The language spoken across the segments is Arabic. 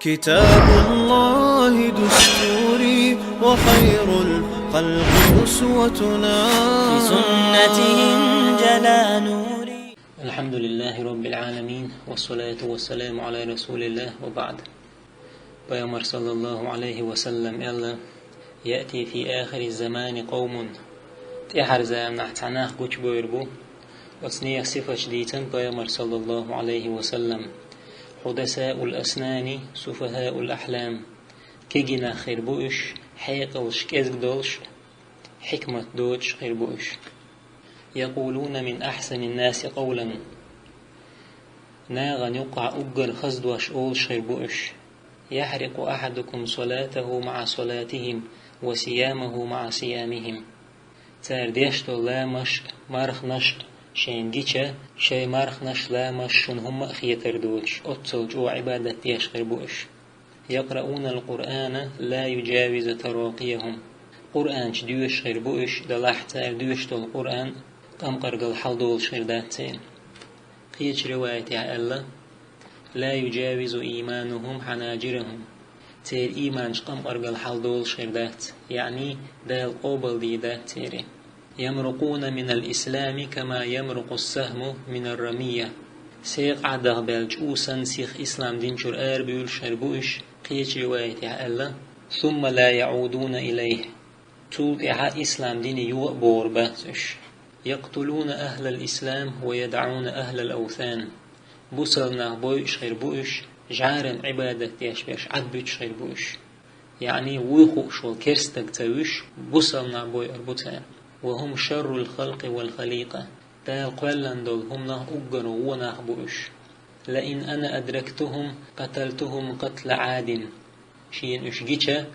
كتاب الله دستوري وخير الخلق أسوتنا، بسنته انجلى نوري. الحمد لله رب العالمين، والصلاة والسلام على رسول الله، وبعد. بيامر صلى الله عليه وسلم يلا يأتي في آخر الزمان قوم تحر زام نحتعناه قوش بويربو وصنية صفة جديدة. بيامر صلى الله عليه وسلم حدثاء الأسنان سفهاء الأحلام، كيجنا خير بوش حيقلش كيزك دولش حكمة دوش خير بوش. يقولون من أحسن الناس قولا ناغا يقع أجر خزدوش أولش خير بوش. يحرق أحدكم صلاته مع صلاتهم وصيامه مع صيامهم. تار ديشتو لا مش مارخ نش شين جيتشا شي مارخ نش لا مش شن هم أخيتر دوش أتصل جو عبادة ديش خير بوش. يقرؤون القرآن لا يجاوز تراقيهم. قرآن دوش خير بوش دلح تار دوشتو القرآن قم قرقل حلدول خير داتين. قيش رواية يا الله لا يجاوز إيمانهم حناجرهم. تير إيمان قم قرقل حلدول خير دات، يعني دال قوبل دي دات تيري. يمرقون من الإسلام كما يمرق السهم من الرمية. سيق عده بالجوسا سيخ إسلام دين شر بيول شربوش. قيش رواية يا الله ثم لا يعودون إليه. طول إسلام دين يوء بور باتش. يقتلون أهل الإسلام ويدعون أهل الأوثان. بوصلنا بوش خير بوش جارن عبادة يشبش عدبش خير بوش، يعني ويخوش والكرستك تاوش بوصلنا بوي أربطان. وهم شر الخلق والخليقة. تال قلن دول هم نه أجروا وناه بوش. لئن أنا أدركتهم قتلتهم قتل عاد. شين أشجيشا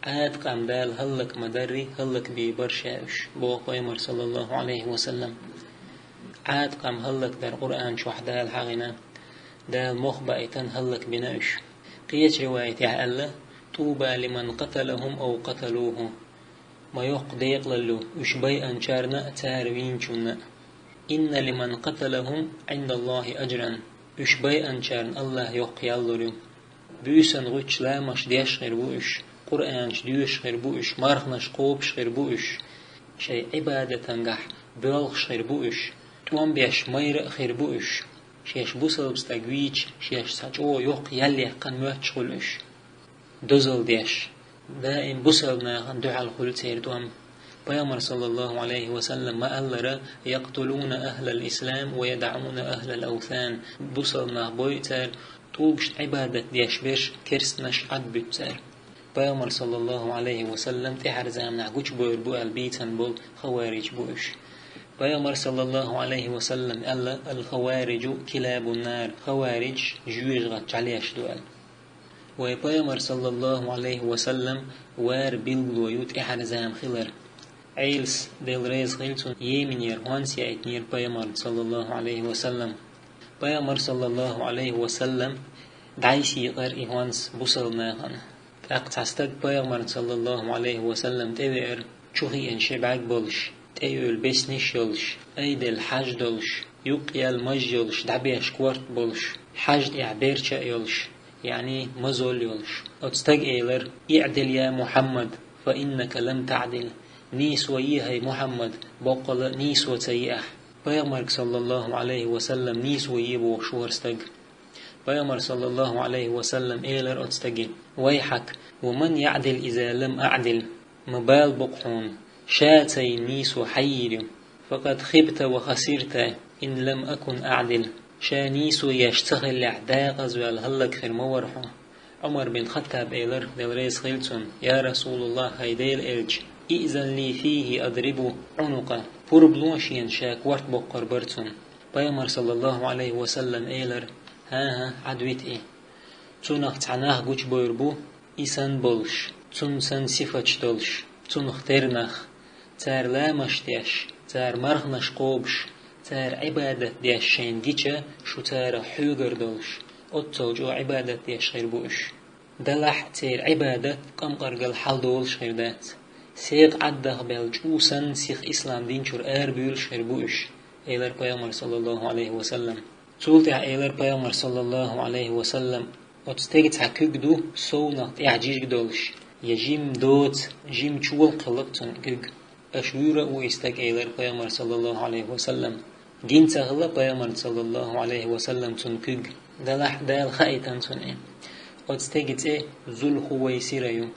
عاد قام دال هلك مدري هلك ببرشاوش. بو قيمر صلى الله عليه وسلم عاد قام هلك در قرآن شوح دال حغنا دال مخبئتن هلك بناوش. قيش رواية يا الله طوبى لمن قتلهم أو قتلوه. ما يقديق للو أشبي أنشارنا تاروين شنا. إن لمن قتلهم عند الله أجرا. أشبي أنشارن الله يقيالوريو. بيسن غوش لا مش ديش غير بوش. قرآن ديوش غير بوش. مارخنش قوبش غير بوش. شيء عبادة تنجح بلغش غير بوش. توان بيش مير غير بوش. شيش بوصل بستقويج شيش ساجو يق يلي قن موتش غلوش. دوزل ديش دائم بوصلنا دعا الخلتير دوام. بيامر صلى الله عليه وسلم ما ألر يقتلون أهل الإسلام ويدعون أهل الأوثان. بوصلنا بويتر طوبش عبادة ديش بيش كرسنش عد بيتر. بيامر صلى الله عليه وسلم تحر زامنا قوش بوير بو البيتن بول خوارج بوش. بيامر صلى الله عليه وسلم ألا الخوارج كلاب النار. خوارج جويج غتش عليش دوال. وبيامر صلى الله عليه وسلم وار بيلغلو يوت إحر زام خلر عيلس ديل ريز خلتون يمنير وانس يأتنير بيامر صلى الله عليه وسلم. بيامر صلى الله عليه وسلم دعيسي غير إيوانس بوصل ناغن أقتصدق بيامر صلى الله عليه وسلم تبعر شوخي إن شبعك بولش تأيول بسنش يولش أيد الحج دولش يقيا المج يولش دعبيش كورت بولش حج إعبيرشا يولش يعني مزول يولش. أتستق إيلر اعدل يا محمد فإنك لم تعدل. نيس ويهي محمد بقل نيس وتيئح. بيامر صلى الله عليه وسلم نيس ويبو شور استق. بيامر صلى الله عليه وسلم إيلر أتستقي ويحك ومن يعدل إذا لم أعدل. مبال بقحون شاتي نيس وحير فقد خبت وخسرت إن لم أكن أعدل. شانيسو يشتغل لعداء غزوال هلك خير مورحو. عمر بن خطاب إيلر دوريس خيلتون يا رسول الله هيديل إلج إئذن لي فيه أضربه عنقه بوربلوشين شاك ورت بقر برتون. بيامر صلى الله عليه وسلم إيلر ها عدويت إيه تونخ تعناه قوش بويربو إسان بولش تون سن صفتش دولش تون اخترنخ تار لا مشتيش تار مرغنش قوبش تار عبادة ديش شين جيتشا شو تار حوغر دولش. أتوجو عبادة ديش غير بوش دلح تير عبادة قم قرقل حل دولش غير دات. سيق عده بالجوسن سيخ إسلام دين شر بيولش غير بوش. إيلر بيامر صلى الله عليه وسلم. تولت إيلر بيامر صلى الله عليه وسلم وتستيجت حكوك دو سونا يعجيج دولش يجيم دوت جيم شول قلقتن كوك أشورة ويستك إيلر بيامر صلى الله عليه وسلم جين تغلى بيامر صلى الله عليه وسلم تنكوك دلح دال خايتان تنئ وتستيجت ذل خويسيريو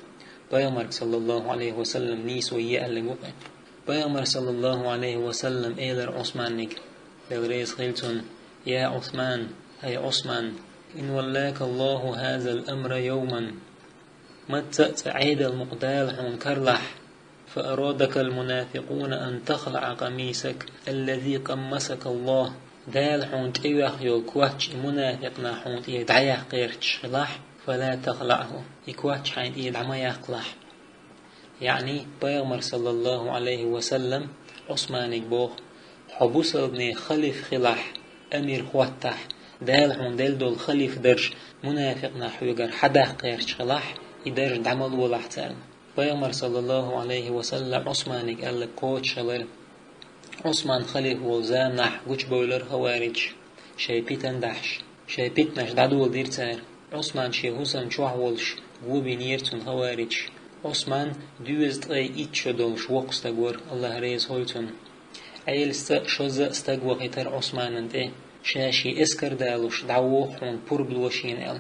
بيامر صلى الله عليه وسلم نيس ويأل جوه بيامر صلى الله عليه وسلم إيلر عثمانك بالرئيس خيلتون يا عثمان هي عثمان إن ولاك الله هذا الأمر يوما متى عيد المقدال حون كرلح فأرادك المنافقون أن تخلع قميصك الذي قمسك الله دال حون تيوخ يوكواتش منافقنا حون يدعيح قيرتش خلح فلا تخلعه يكواتش حين يدعما يخلح يعني بيغمر صلى الله عليه وسلم عثمانك بوخ حبوس ابن خليف خلح أمير خواتح دال حون دال دول خليف درج منافقنا حيوغر حدا قيرتش خلح يدرج دعمل ولحتان بيغمر صلى الله عليه وسلم عثمانك قال لك قوتش شلر عثمان خليف والزامنح قوش بولر خوارج شايبيتن دحش شايبيتنش دعدول ديرتار عثمان شيهوسن شوح ولش وبينيرتن خوارج عثمان دوزت اي ايتش دولش وقستقور الله ريز هويتن ايل شوز استقوى غيتر عثمان انت شاشي اسكر دالوش دعووحون پرب لوشين ال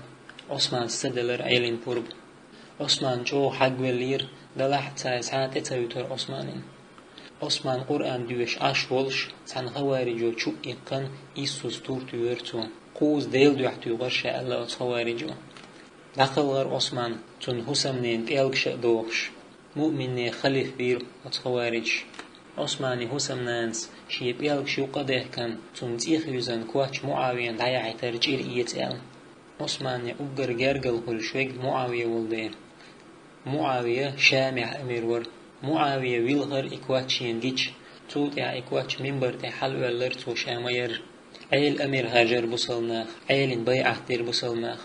عثمان استدلر ايلين پرب عثمان جو حق ولير دلح تسعات اتويتر عثمانين عثمان قرآن دوش عش ولش تن خوارجو چو اقن إيسوس تور تورتو قوز ديل دوح تغرش الله خوارجو دخلغر عثمان تن حسمنين تيلقش دوغش مؤمن خليف بير خوارج عثماني حسمنانس شيب يلقش وقده كان تن تيخ يزن كواتش معاوية دعيا ترجير إيتال عثماني أقر جرقل خلشوك معاوية ولدين معاوية شامع أمير ور معاوية ويلغر إكواتشين جيش توت يا إكواتش منبر تحل ولر تو شامير عيل أمير هاجر بصلناخ عيل بيعة دير بصلناخ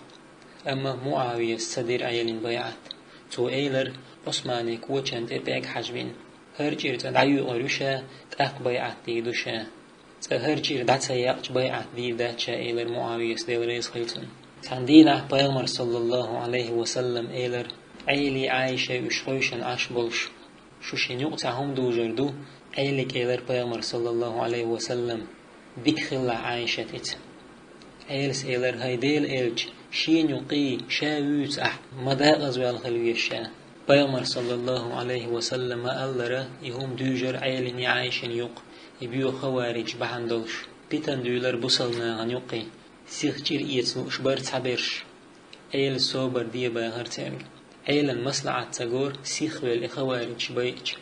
أما معاوية استدير عيل بيعة تو عيلر عثماني كوتشان تباك حجبين هرجير تدعيو غروشا تأق بيعة ديدوشا هرجير دعتا يأج بيعة ديداتشا عيلر معاوية استدير ريس خيتن تندينا بيامر صلى الله عليه وسلم عيلر عيلي عايشة وشخوشن عاش بولش شوشين يقطعهم دو جردو عيلك عيلر بيامر صلى الله عليه وسلم ديك خلا عايشة تت عيلس عيلر هيديل إلج شين يقي شاويت مدى غزوال خلويشا بيامر صلى الله عليه وسلم ألرا يهم دوجر عيلني عايشن يق يبيو خوارج بحندلش بيتن دولر بصلنا عن يقي سيخجير إيتسو إشبار تعبيرش عيل صوبر دي باهر تارج عيلا مصلعة تقور سيخوال إخوارج بيج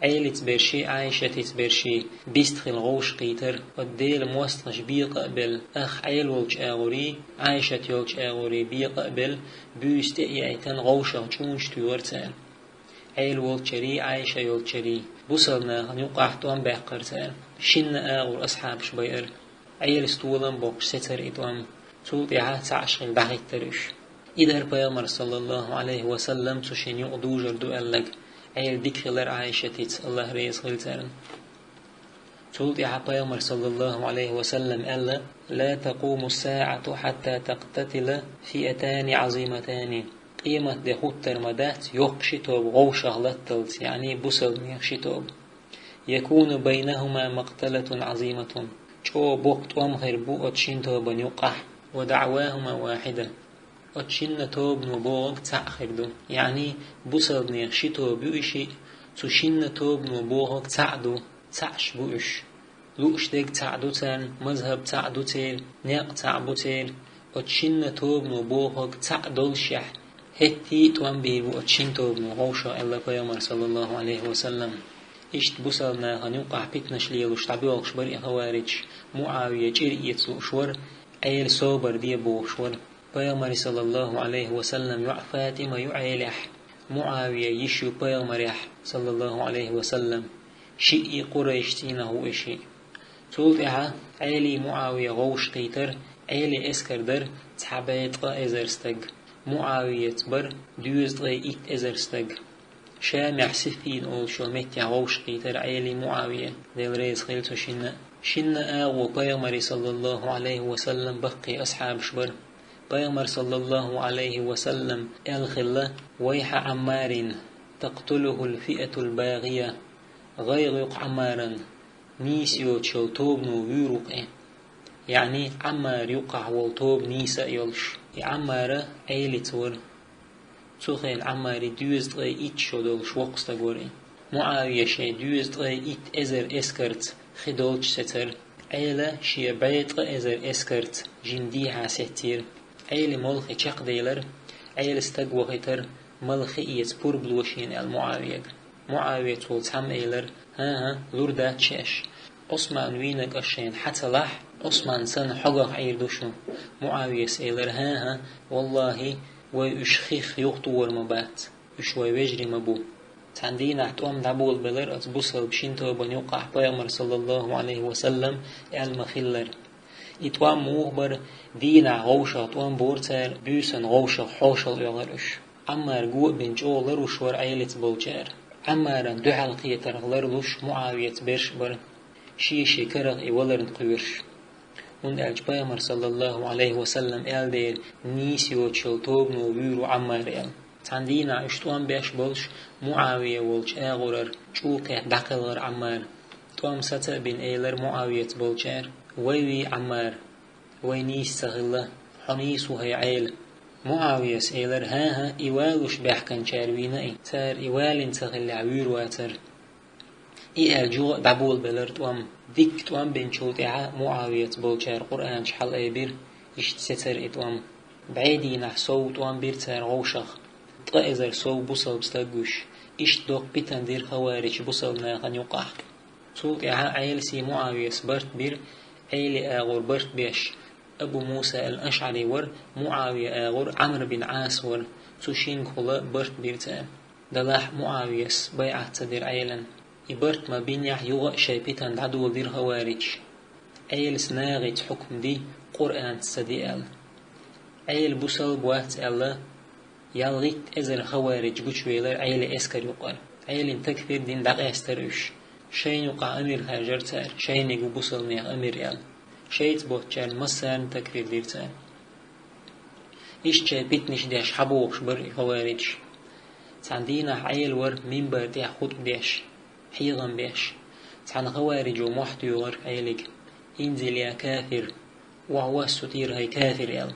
عيلة برشي عايشة تبرشي بيستخل غوش قيتر والديل موصلش بيقبل أخ عيل ولج آغوري عايشة يولج آغوري بيقبل بيستئي ايتن غوشة چونش تورتان عيل ولجري عايشة يولجري بوصلنا هنوقع توان باقرتان شن آغور أصحاب شبير عيل استولن بوك ستر إدوان تولدها تعشغل دعيت ترش إدار بيامر صلى الله عليه وسلم تشين يقضو جردو ألق عيل ديكخلر عايشة تيت الله ريز خلتان تولدها بيامر صلى الله عليه وسلم ألا لا تقوم الساعة حتى تقتتل فئتان عظيمتان قيمة دي خطر مدات يقشتوب غوشة لطلت يعني بسل يقشتوب يكون بينهما مقتلة عظيمة شو بوقت ومخير بو أتشنتوب يقح ودعواهما واحدة أتشن توب نبوغ تأخردو يعني بوصل نيخشي توب يوشي تشن توب نبوغ تعدو تعش بوش لوش ديك تعدو تان مذهب تعدو تيل نيق تعبو تيل أتشن توب نبوغ تعدول شح هتي توان بيبو أتشن توب نغوشا إلا بيامر صلى الله عليه وسلم إشت بوصلنا هنوقع بيتنش ليلوش تعبيوغش بري خوارج معاوية جرئيت لوشور أيل صوبر دي بوشور بيامر صلى الله عليه وسلم يع فاطمة يعيلح معاوية يشو بيامر صلى الله عليه وسلم شيء قريش تينه إشي تولدها عيلي معاوية غوش قيتر عيلي اسكر در تحبيت ازرستق معاوية بر دوز إيت ازرستق شامع سفين أول شو ميت غوش قيتر عيلي معاوية ديل ريز خيلتو شن آغو بيامر صلى الله عليه وسلم بقي أصحاب شبر بيغمر صلى الله عليه وسلم الخلة ويح عمار تقتله الفئة الباغية غيغ عمارا نيسيو تشوتوبنو ويروق يعني عمار يقع والتوب نيسا يلش عمار عيلي تور تخيل عمار دوزد غي إتشو دول شوقستا غوري معاوية شي دوزد غي إت إزر إسكرت خدولش ستر عيلة شي بيت غي إزر إسكرت جنديها ستير عيلة ملخي چق ديلر عيلة استقوغيتر ملخي إيت بوربلوشين المعاوية معاوية تول تام إيلر ها لوردات شاش عثمان وينك أشين حتى لح عثمان سن حقق عيردوشو معاوية سيلر ها والله ويشخيخ يغطور مبات وشوي ويجري مبو تندينا توم دابول بلر أتبوصل بشينتو بنيوقع بيغمر صلى الله عليه وسلم المخلر إتوام موغبر دينا غوشة توام بورتر بيسن غوشة حوشل يغرش عمار قوء بن جولر وشور عيلة بولجار عمارا دو حلقية ترغلرلوش معاوية برش بر شيشي كرغ إيولرن قويرش من الجبامر صلى الله عليه وسلم دير نيسيو تشلتوبنو ويرو عمار تندينا اشتوان بيش بولش معاوية ولش آغورر چوكه دقلغر عمار توام ستا بن ايلر معاوية بولجار ويوي عمار وينيس تغلى حنيسو هي عيل معاوية سيلر ها إيوالوش بيحكن شارويناي تار إيوالين تغلى عويرواتر الجوع دبول بلر توام ديك توام بن شولتها معاوية بولجار قرآن شحال ايبير اشتستر اتوام بعيدي نحسو توام بيرتر غوشخ طائزر سو بوصل بستاقوش اشتدوق بيتن دير خوارج بوصل ناقن يقع شولتها عيل سي معاوية سبرت بير عيل آغور برت بيش أبو موسى الأشعري ور معاوية آغور عمرو بن عاص ور سوشين كولا برت بيرتان دلاح معاوية بيعة تدير عيلا إبرت ما بين يغا شايبتان دعدو دير خوارج عيل سناغت حكم دي قرآن تسديال عيل بوصل بوات الله يالغيت ازر خوارج قوشويلر عيل اسكر يقال عيل تكفير دين دق استرش شين يقع امير هاجرتار شين يقو بوصل نيغ امير يال شيت بوتشان مسان تكفير ديرتان إيش شايبتنش ديش حبوش بر خوارج تاندينا عيل ور منبر دي خود ديش حيغن بيش تان خوارج ومحتي ور عيلك انزل يا كافر وهو الستير هاي كافر يال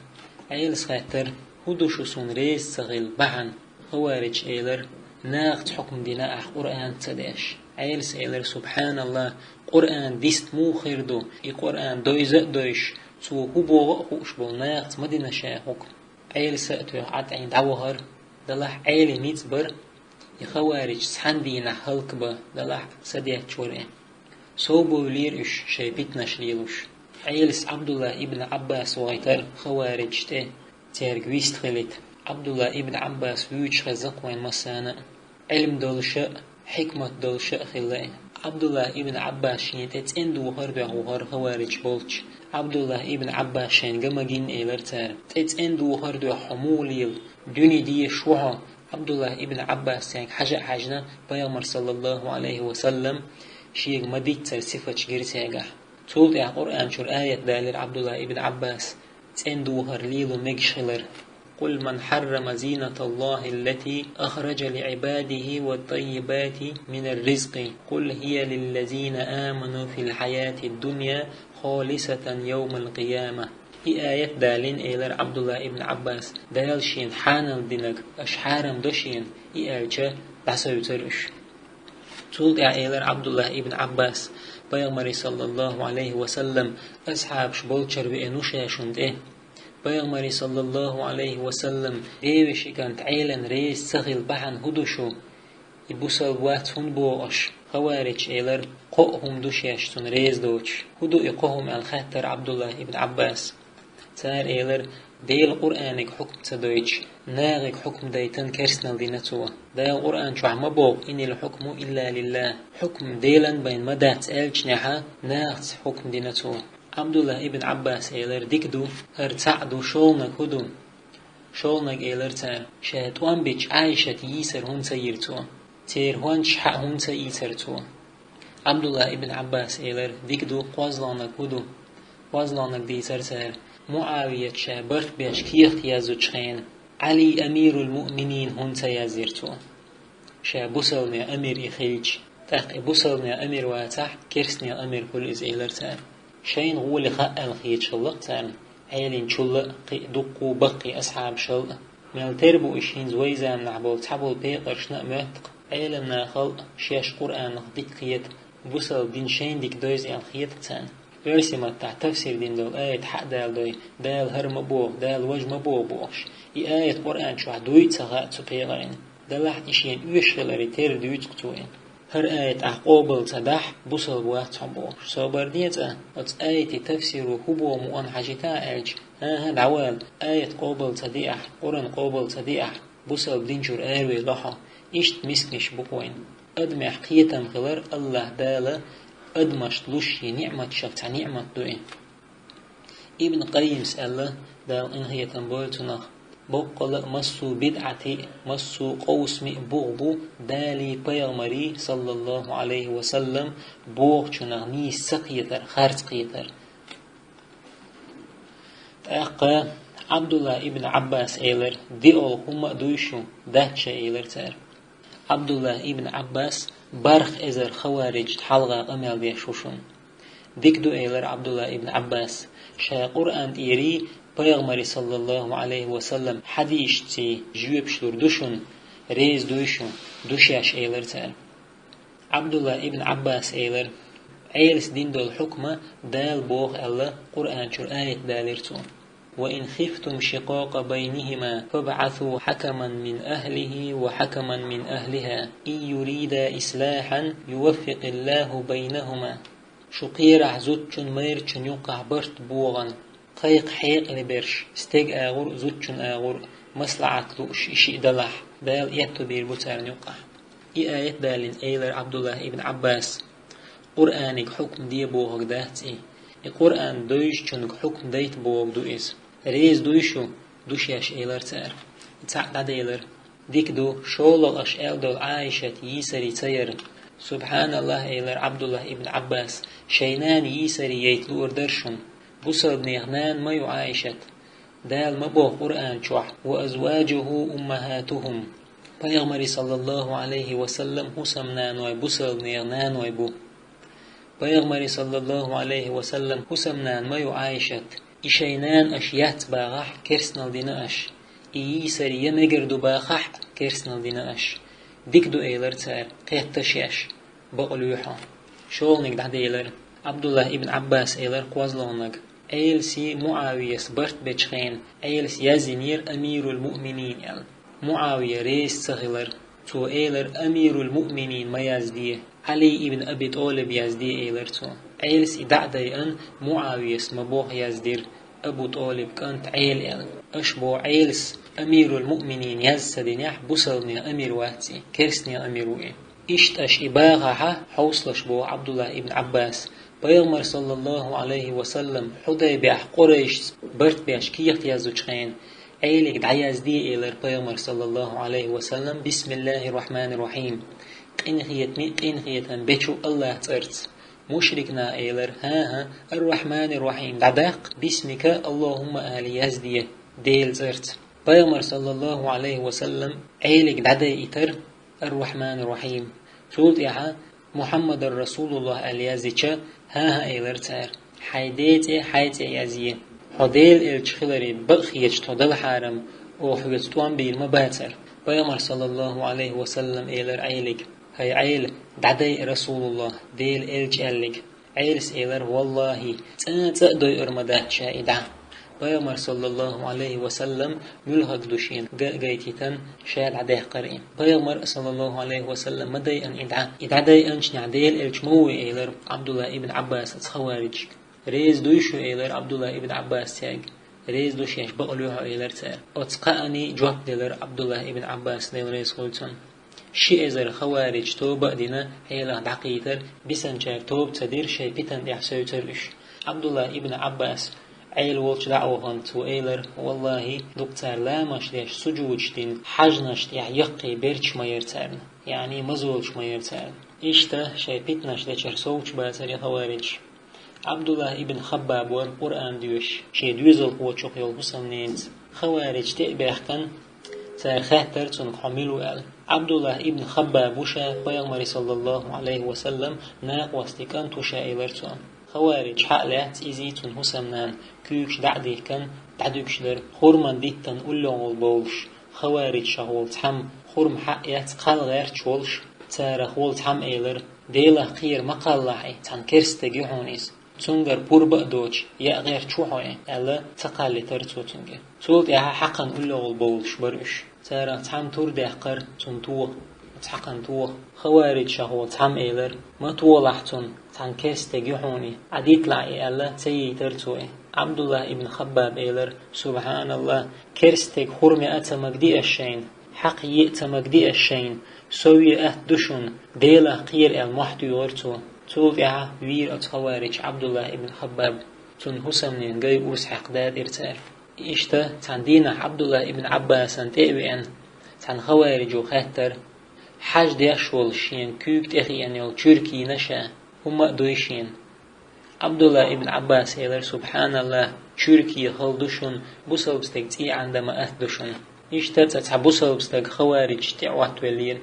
عيل سخاتر هدوشو سون ريس سغيل بحن خوارج ايلر ناقت حكم دينا قرآن تداش عيل سيلر سبحان الله قرآن ديست مو خيردو اي قرآن دويزق دويش سو هبو خوش بو ناقت مدينة شا حكم عيل سأتو عد عين دعوهر دلح عيل ميتبر يخوارج سحن دينا حلق دلح سديات شورين صوبو ليرش شايبتنا شليلوش عيلس عبد الله ابن عباس وغيتر خوارج تيرغويست خليت عبد الله ابن عباس ويوش خزق وين مسانا علم دولشاء حكمة دولشاء خلاء عبد الله ابن عباس شينتت اندو هر خوارج بولش عبد الله ابن عباس شين جمجين ايلرتار تت اندو هردو حموليل دوني دي شوها عبد الله ابن عباس يعني حاجنا بيغمر صلى الله عليه وسلم شيء مديت صفة جرتاجه تقول يا قرآن شر آية دالر عبد الله ابن عباس تندو هرليل مجشلر قل من حرم زينة الله التي أخرج لعباده والطيبات من الرزق قل هي للذين آمنوا في الحياة الدنيا خالصة يوم القيامة هي آية دالين إيلر عبد الله ابن عباس دالشين حانل دينك أشحارم دشين هي آية بسيطرش تقول يا إيلر عبد الله ابن عباس بيغمر صلى الله عليه وسلم أصحاب شبولشر بأنوشاشند بيغمر صلى الله عليه وسلم ديوشي كانت عيلن ريس سخيل بحن هدوشو يبوصل وات بوش خوارج إيلر قوهم دوشياشتون ريس دوش هدو إقوهم الخاتر عبد الله ابن عباس تار إيلر ديل قرآنك حكم تدويش ناغك حكم دايتن كرسنال دينتوا دايل قرآن شو عم بوغ إن الحكم إلا لله حكم ديلا بين مدات الجنحة ناغت حكم دينتوا عبد الله ابن عباس إيلر ديكدو ارتعدو شولنك هدو شولنك إيلر تار شهدوان بيش عايشة يسر هون سيرتوا تير هون شحق هون سيسرتوا عبد الله ابن عباس إيلر ديكدو قوازلانك هدو قوازلانك ديسر تار معاوية شابرت بيش كيخت يازوچخين علي أمير المؤمنين هنتا يازيرتو شابوسلني أمير إخيج تاق بوسلني أمير واتح كرسني أمير كل إز إيلرتان شين غولي خاء الخيج شلقتان عيلين شلق دقو بقي أصحاب شلق مال تربو إشين زويزان نعبول تحبول بيقر شنق مهتق عيلنا خلق شيش قرآن نخديك قيت بوسل دين شين ديك دوز الخيتتان ورسي ما تاع تفسير دين دول آية حق دال دوي دال هر مبوغ دال وج مبوغ بوغش آية قرآن شو دوي تغاء تبيغرين دلحت إشين ويشغلري تير دوي تقتوين هر آية عقوبل تدح بوصل بوات حبوغ صبر ديتا آية تفسير هبو مؤن حاجتا ألج ها دعوال آية قوبل تديح قرآن قوبل تديح بوصل بدينجور آيوي لحا إشت مسكنش بقوين أدمع قيتم خلر الله دالا أدمشت لشي نعمة شفت نعمة دوين ابن قيم سأله دال إن هي تنبولتنخ بقل مسو بدعتي مسو قوسمي بوغبو دالي بيغمري صلى الله عليه وسلم بوغ چنغ ني سقيتر خارج قيتر أقا عبد الله ابن عباس إيلر دي هم دويشو دهش إيلر تار عبد الله ابن عباس برخ إزر خوارج حلقة أمال بيشوشون ديك دو إيلر عبد الله ابن عباس شا قرآن إيري بيغمري صلى الله عليه وسلم حديش تي جوب شلور دوشون ريز دوشون دوشياش إيلر تار عبد الله ابن عباس إيلر عيلس دين دول حكمة دال بوغ الله قرآن شر آية دالرتون وإن خفتم شقاق بينهما فابعثوا حكما من أهله وحكما من أهلها إن يريدا إصلاحا يوفق الله بينهما شقير عزوتشن ميرشن يقع برت بوغن قيق حيق لبرش استيق آغور زوتشن آغور مصلعة لوش إشي دلح دال يتو بير بوتار يقع آية دالين إيلر عبد الله ابن عباس قرآنك حكم دي بوغ داتي القرآن دويش چونك حكم ديت بوغ دوئز ريز دويشو دوشياش إيلر تار تعد إيلر ديك دو شولغ أشعال دول عايشة يسري تير سبحان الله إيلر عبد الله ابن عباس شينان يسري يتلو أردرشن بصد نيغنان ما يعايشت دال مبوغ قرآن شوح وأزواجه أمهاتهم بيغمري صلى الله عليه وسلم حسمنان ويبصد نيغنان ويبو بيغمري صلى الله عليه وسلم حسمنان ما يعايشت إشينان أشيات باغح كرسنال ديناش إيسري يمجردو باغح كرسنال ديناش ديك دو إيلر تار قيت تشيش بقلوحا شولنك دحد إيلر عبد الله ابن عباس إيلر قوازلونك أيلسي معاوية سبرت بچخين أيلس يزمير أمير المؤمنين يل معاوية ريس سغلر تو إيلر أمير المؤمنين ما يزديه علي ابن أبي طالب يزديه إيلر تو عيلس إدعدي أن معاوية مبوغ يزدير أبو طالب كانت عيل أشبو عيلس أمير المؤمنين يزدنيح بوصلني أمير واتي كرسني أمير وإيه إشتاش إباغها حوصلش بو عبد الله ابن عباس بيغمر صلى الله عليه وسلم حدي بيح قريش برت بيش كيخت يزوچخين عيلك دعياز دي إيلر بيغمر صلى الله عليه وسلم بسم الله الرحمن الرحيم إنخيت بيشو الله ترت مشركنا إيلر ها الرحمن الرحيم دعداق باسمك اللهم آلي يزديه ديل زرت بيغمر صلى الله عليه وسلم عيلك دعدي إتر الرحمن الرحيم سولت إيها محمد رسول الله اليازيشا ها إيلر تار حيديتي يازيه حديل الشخلري بخيج تودل حارم وحويتوان بالمباتر بيغمر صلى الله عليه وسلم إيلر عيلك هاي عيل دعدي رسول الله ديل الجالك عيلس إيلر والله تقدر أرمده شائدة بيغمر صلى الله عليه وسلم يلهق دوشين قايتيتن شاد عديه قرئين بيغمر صلى الله عليه وسلم مدي أن إدعدي أنش نعديل الجموي إيلر عبد الله ابن عباس خوارج ريز دوشو إيلر عبد الله ابن عباس تاج ريز دوشيش بقلوها إيلر تار أتقاني جواب ديلر عبد الله ابن عباس ديل ريز خلطن شيء إذا خوارج توبة دينا هيلا دقيتر بسنجار توب تدير شيء بيتن يحسو ترلش عبد الله ابن عباس عيل وولش دعوهنت وإيلر والله دكتور لا مش ليش سجوجتين حجنش يقي بيرش ما يرتارن يعني مزولش ما يرتارن إيشتا شيء بيتنش ليش رسوش باتر يا خوارج عبد الله ابن خباب والقرآن ديوش شي دوزل هو شوق يول حسنينت خوارج تأبيح كان ساخاتر تون حملوا قال عبد الله ابن خباب وشا بيغمر صلى الله عليه وسلم ناق واستكان توشا إلرتون خوارج حقلات إزيتون حسنان كيوش دعدي كان دعدوكش در خورمان ديتن أولون البولش خوارج شغول تحم خورم حقيات قال غير تشولش تارخ ولتحم إيلر ديلا قير مقالعي تان كرستجي هونيس تونجر بوربا دوش يا غير تشوحي ألا تقالي ترتو تونجر تولت يا حقا أولو البولش برش تارا تحم تور دهقر تنتوه تحقا توه خوارج شهو تحم إيلر ما تولحتون تان كرستجي هوني عديت لعي ألا تيي ترتوه عبد الله ابن خباب إيلر سبحان الله كرستك خرمي أتمجدي الشين حق يأتمجدي الشين سوي دشون ديلا قير المحتو يورتو توقع وير أتخوارج عبد الله ابن خباب تون حسنين جاي أوس حقداد إرتار إشتا تندينا عبد الله ابن عباس تأبئن تن خوارج وخاتر حاج ديشول شين كوك تخيان يول تركي نشا هما دويشين عبد الله ابن عباس يلر سبحان الله تركي خلدشون بوسلبستك تي عندما أهدشون إشتا تتحبوسلبستك خوارج تعوات ولير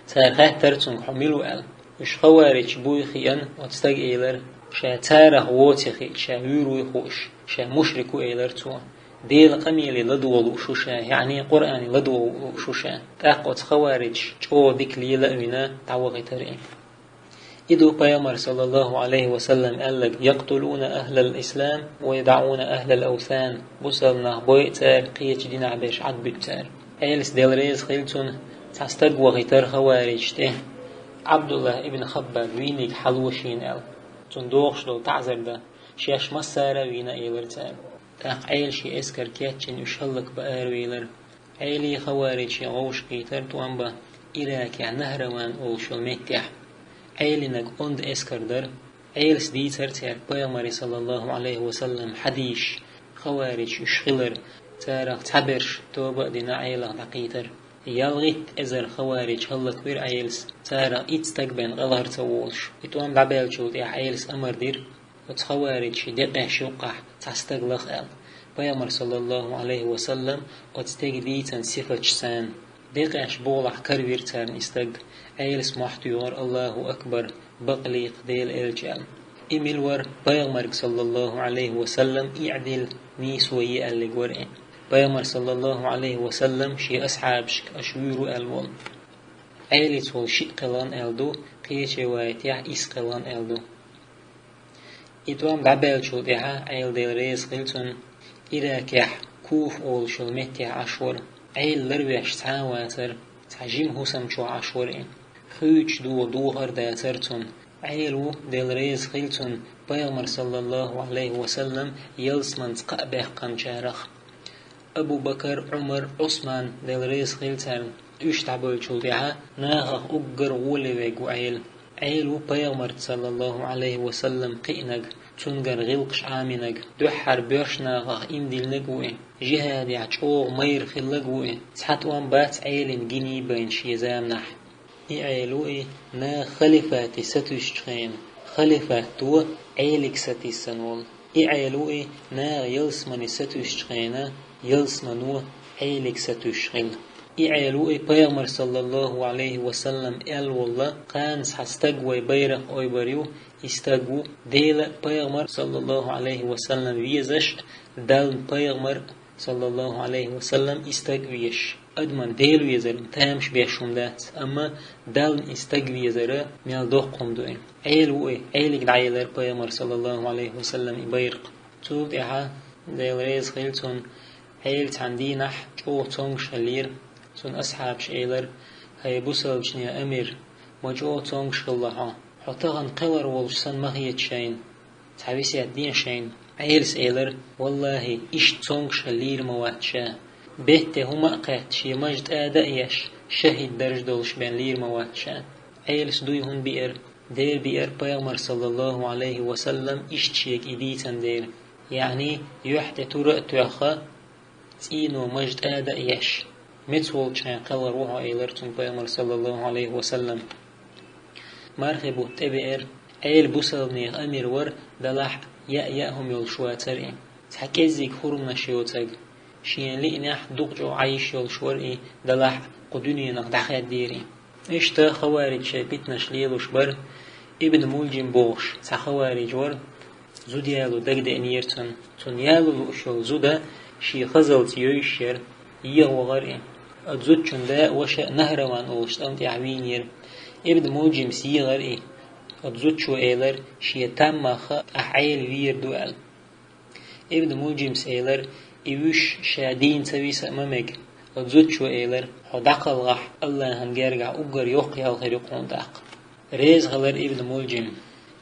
ساخاتر تون حملوا قال وش خوارج بويخيان وتستج إيلر شا تاره ووتخي شا يروي خوش شا مشركو إيلر تو ديل قميلي لدول وشوشا يعني قرآني لدول وشوشا تاقوت خوارج جو ديك ليلا أمينا تعوغي ترين إدو بيامر صلى الله عليه وسلم قال لك يقتلون أهل الإسلام ويدعون أهل الأوثان بوصلنا بويتار قيتش دين عبيش عد بيتار أيلس ديل ريز خيلتون تستقوى غيتر خوارج ته عبد الله ابن خباب وينيك حلوشين قال تندوخش دو تعذر ده شاش مسارة وينا إيلر تاب تاق عيل شي اسكر كياتشن يشهلك بقار ويلر عيلي خوارج شي غوش قيتر توانبا إراك يعني نهروان أولشو الميتيح عيلي نك أند اسكر در عيل سديتر تير بيامري صلى الله عليه وسلم حديش خوارج يشغلر تارق تعبرش توبا دينا عيلة دقيتر يالغيت إزر خوارج هلا كبير عيلس تارا إتستقبن غلار تولش إتوام دعبال شوت يا عيلس أمر دير وتخوارج دقة شوقح تستقلق قال بيامر صلى الله عليه وسلم وتستقديتن صفة سان دقة شبولح كربير تارن استق عيلس محتيور الله أكبر بقليق ديل الجال إميلور بيامر صلى الله عليه وسلم يعدل نيس ويقال لقورئين بيامر صلى الله عليه وسلم شي أصحابشك أشويرو ألوان عيلة والشي قلان ألدو قيشي وايتيح إس قلان ألدو إتوام دعبال شو ديها عيل ديل ريز قلتون إراكيح كوف أول شو المتيح عشور عيل لرويش تعواتر تعجيم حسم شو عشورين خوش دوهر داترتون عيلو ديل ريز قلتون بيامر صلى الله عليه وسلم يلسمن تقبح قنشارخ أبو بكر عمر عثمان ديل ريس خيلتان إيش تعبوا شلتها ناها أجر غولي ويجو عيلو بيغمر صلى الله عليه وسلم قينج تنجر غلقش عامنج دحر بيرش ناها إمديل نجوي جهاد يعشوغ مير خلقوي تحت وان بات عيلن جيني بين شيزام نح عيلوي نا خليفاتي ستوشتخين خليفات تو عيلك ستي سنول عيلوي نا يلسمني ستوشتخينا يلسمنو عيلك ستشغل إعلوئي بيغمر صلى الله عليه وسلم قال والله قانس حستقوي بيرق أي بريو استقو ديلا بيغمر صلى الله عليه وسلم ويزش دال بيغمر صلى الله عليه وسلم استقويش أدمن ديل ويزرم تامش بيشون دات أما دال استقويزر ميال دوقهم دوين عيلوئي عيلك دعيلر بيغمر صلى الله عليه وسلم بيرق توب إحا ديل ريز خيلتون عيل عندينح جو تونغ شلير سون أصحاب شيلر هاي بوسلجني أمير وجو تونغ شلها حطغن قلر والجسن مغيت شين تعبيسي الدين شين عيل سيلر والله إيش تونغ شلير مواتشا بيته هما قات شي مجد آدائيش شهيد درج دولش بين لير مواتشا عيل سدوي هون بئر دير بئر بيغمر صلى الله عليه وسلم إيش تشيك إديتن دير يعني يحتى ترأت يخا تينو مجد آدائيش متول شان قال روحه إيلرتون بيامر صلى الله عليه وسلم مرحبو تبئر عيل بوسلني أمير ور دلح يأهم يلشواتر تحكيزيك خورنا شيوتك شين لئنح دقجو عايش يلشور دلح قدوني نقدحات ديري اشتا خوارج شابتنا شليلوش بر ابن ملجم بوش خوارج ور زوديالو دقدق نيرتن تنيالو لؤشو زودا شي خزلت يوشير يغوغر أتزود دا وشا نهروان أولشت أنت عوينير ابن ملجم سيغر أتزود شو إيلر شي تامخ أحعيل وير دوال ابن ملجم سيلر إيوش شادين سويس أمامك أتزود شو إيلر حدق الغح الله هنجرجع أجر يوقي الخريقون داق ريز غلر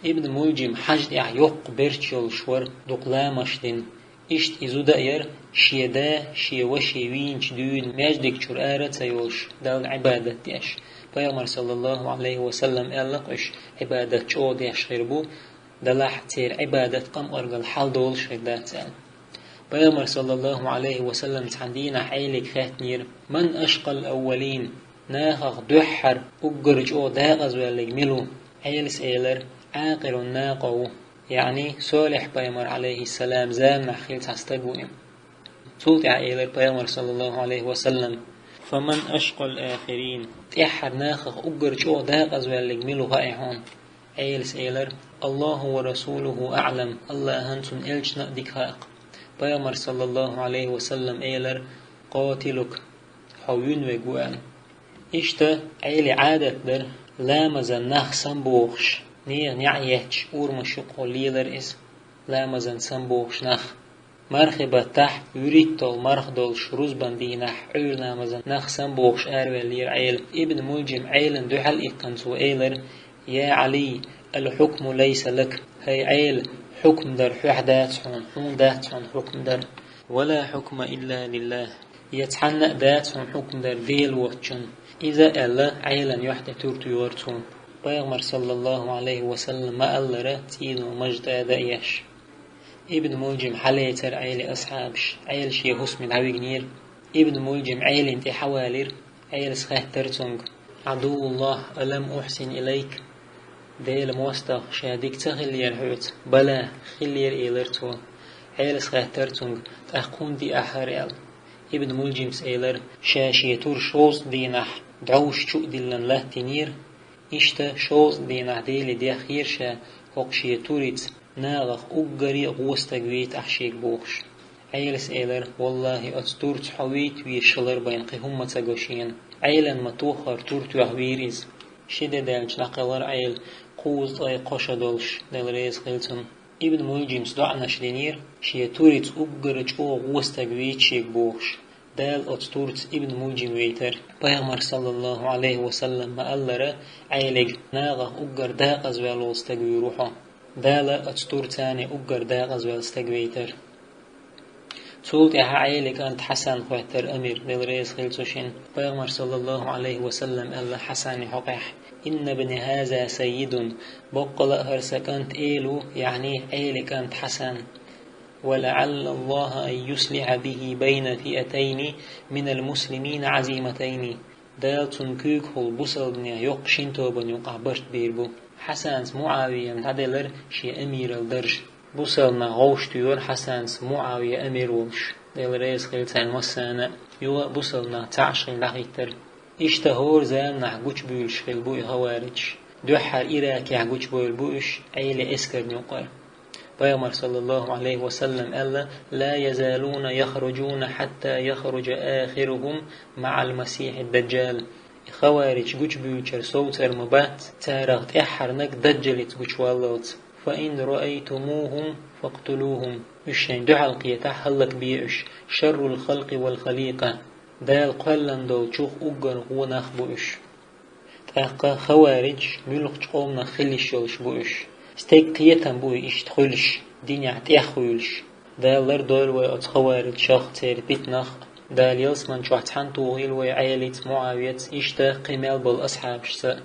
ابن ملجم حجد يوق برشل شور دقلا مشدين إشت إزو داير شيدا شي وشي وينش دون ماجدك شرارة تيوش دال عبادة ديش پیغمبر صلى الله عليه وسلم ألقش عبادة شو ديش خيربو دلح تير عبادة قم أرقل حال دول شهدات پیغمبر صلى الله عليه وسلم تحدينا حيلك خاتنير من أشقى الأولين ناخخ دحر أقرج أو داغز والك ملو عيلس إيلر عاقر الناقو يعني صالح پیغمبر عليه السلام زام نخيل تستقوئم صوت عيلر پیغمبر صلى الله عليه وسلم فمن أشقى الآخرين تحر ناخخ أقرج أو داغز والك ملو هائحون عيلس إيلر الله ورسوله أعلم الله هنسن إلش نقدك هاق پیغمبر صلى الله عليه وسلم إيلر قاتلك حوين وقوان إشتا عيلي عادة در لامزن نخ سنبوخش نيغ نعيهش أورمشق ليلر اسم لامزن سنبوخش نخ مرخبة تح يريد طول مرخ دول شروز بندي نح عير لامزن نخ سنبوخش لير عيل ابن ملجم عيلن دحل إقنسو إيلر يا علي الحكم ليس لك هاي عيل حكم در حداتهم حون داتهم حكم در ولا حكم إلا لله يتحنق داتهم حكم در ديل واتشن إذا ألا عيلا يحدى تورتو يورتون پیغمبر صلى الله عليه وسلم ما ألا راتين ومجد آدائيش ابن ملجم حليتر عيل أصحابش عيل شي حسم العويق نير ابن ملجم عيل انت حوالير عيل سخهترتونغ عدو الله ألم أحسن إليك ديل موستخ شاديك تخلير حوت بلا خلير إيلرتو عيل سخهترتونغ تأخون دي أحريال ابن ملجم سيلر شاشيتور شوز دينح دعوش شو دلن له تنير إشتا شوز دينح ديلي دي خيرشا هقشيتوريت ناغخ أقري غوستقويت أحشيك بوخش عيل سيلر والله أتستورت حويت ويشلر بين قهمة تقوشين عيلا متوخر تورتو أحويريز شده دالش نقلر عيل قوز أي قشا دولش دال ريز خلتن ابن ملجم سدعنا شدينير شيتوريت أقرج أو غوستقويت شيك بوخش دال أتستورت ابن ملجم ويتر پیغمبر صلى الله عليه وسلم ما ألر عيلق ناغخ أقر داقز والوستقوي روحه دال أتستورتاني أقر داقز والستقويتر سولت إها عيلك أنت حسن خواتر أمير للرئيس خلصوشين پیغمبر صلى الله عليه وسلم ألا حسن حقيح إن ابن هذا سيد بقل هرسك أنت إيلو يعني عيلك أنت حسن ولعل الله أن يصلح به بين فئتين من المسلمين عزيمتين دال تنكوك هل بصل بني يقشين توبن يقع برشت بيربو حسن معاوية متعدلر شي أمير الدرج بوصلنا غوش تيور حسن معاوية أمير ومش ديل رئيس خلطان مسانا يوغا بوصلنا تعشغل لغيتر اشتهور زام نحقوش بيولش خلبوي خوارج دوحر إراك يحقوش بيولبوش عيل اسكر نقر پیغمبر صلى الله عليه وسلم ألا لا يزالون يخرجون حتى يخرج آخرهم مع المسيح الدجال خوارج قوش بيولشر صوتر مبات تارغت احرنك دجلت قوش واللوت فإن رأيتموهم فاقتلوهم إشين دعال قيتا حلق بيئش شر الخلق والخليقة دال قلن دول شوخ أقر غوناخ بوئش تاقا خوارج ملق قومنا خلش يلش بوئش استيق قيتا بوئش تخلش دينيا تيخويلش دال لر دول ويأت خوارج شاخ تير بيتناخ دال يلسمن شوحتحان طوغيل ويعيلت معاوية إشتا قمال بالأصحاب شساء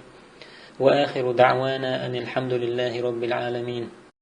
وآخر دعوانا أن الحمد لله رب العالمين.